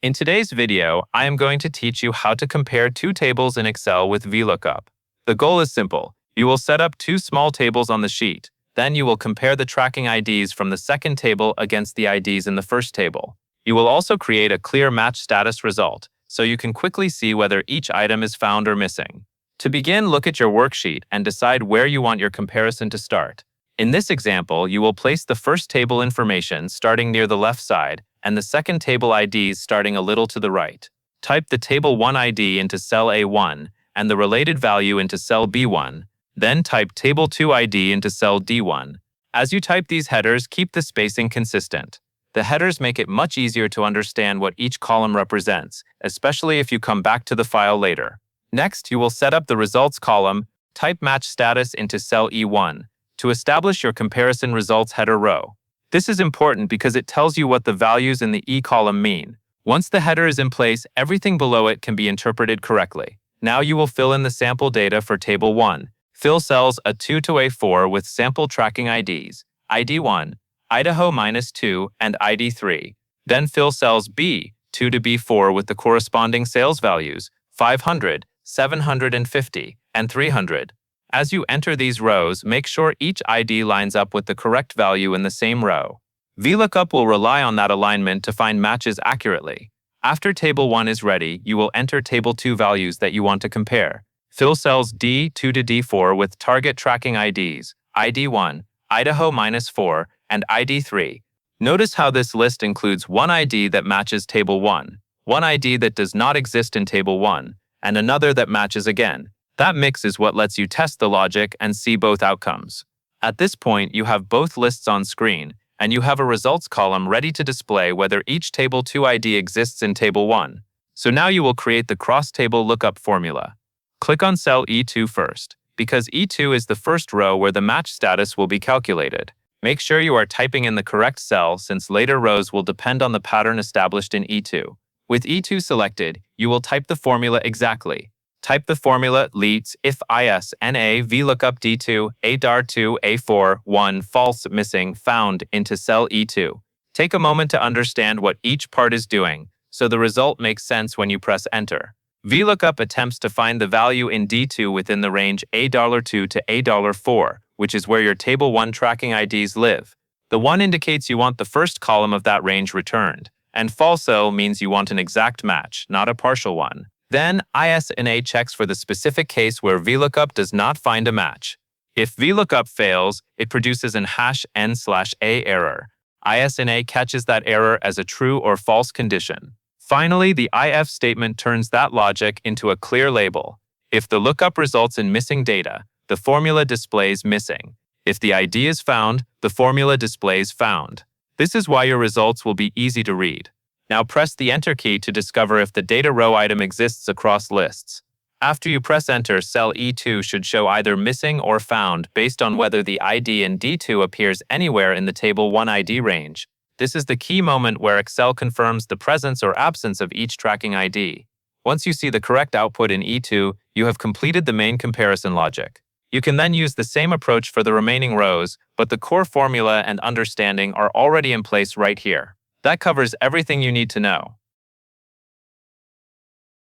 In today's video, I am going to teach you how to compare two tables in Excel with Vlookup. The goal is simple. You will set up two small tables on the sheet. Then you will compare the tracking IDs from the second table against the IDs in the first table. You will also create a clear match status result, so you can quickly see whether each item is found or missing. To begin, look at your worksheet and decide where you want your comparison to start. In this example, you will place the first table information starting near the left side and the second table IDs starting a little to the right. Type the Table 1 ID into cell A1 and the related value into cell B1. Then type Table 2 ID into cell D1. As you type these headers, keep the spacing consistent. The headers make it much easier to understand what each column represents, especially if you come back to the file later. Next, you will set up the results column. Type Match Status into cell E1 to establish your comparison results header row. This is important because it tells you what the values in the E column mean. Once the header is in place, everything below it can be interpreted correctly. Now you will fill in the sample data for Table 1. Fill cells A2 to A4 with sample tracking IDs, ID1, Idaho-2, and ID3. Then fill cells B2 to B4 with the corresponding sales values, 500, 750, and 300. As you enter these rows, make sure each ID lines up with the correct value in the same row. Vlookup will rely on that alignment to find matches accurately. After Table 1 is ready, you will enter Table 2 values that you want to compare. Fill cells D2 to D4 with target tracking IDs, ID1, Idaho-4, and ID3. Notice how this list includes one ID that matches Table 1, one ID that does not exist in Table 1, and another that matches again. That mix is what lets you test the logic and see both outcomes. At this point, you have both lists on screen, and you have a results column ready to display whether each Table 2 ID exists in Table 1. So now you will create the cross-table lookup formula. Click on cell E2 first, because E2 is the first row where the match status will be calculated. Make sure you are typing in the correct cell since later rows will depend on the pattern established in E2. With E2 selected, you will type the formula exactly. Type the formula leads if ISNA Vlookup D2 ADAR2 A4 1 false missing found into cell E2. Take a moment to understand what each part is doing, so the result makes sense when you press enter. Vlookup attempts to find the value in D2 within the range $2 to $4, which is where your Table 1 tracking IDs live. The 1 indicates you want the first column of that range returned, and falso means you want an exact match, not a partial one. Then, ISNA checks for the specific case where Vlookup does not find a match. If Vlookup fails, it produces an #n/a error. ISNA catches that error as a true or false condition. Finally, the IF statement turns that logic into a clear label. If the lookup results in missing data, the formula displays missing. If the ID is found, the formula displays found. This is why your results will be easy to read. Now press the Enter key to discover if the data row item exists across lists. After you press Enter, cell E2 should show either missing or found based on whether the ID in D2 appears anywhere in the Table 1 ID range. This is the key moment where Excel confirms the presence or absence of each tracking ID. Once you see the correct output in E2, you have completed the main comparison logic. You can then use the same approach for the remaining rows, but the core formula and understanding are already in place right here. That covers everything you need to know.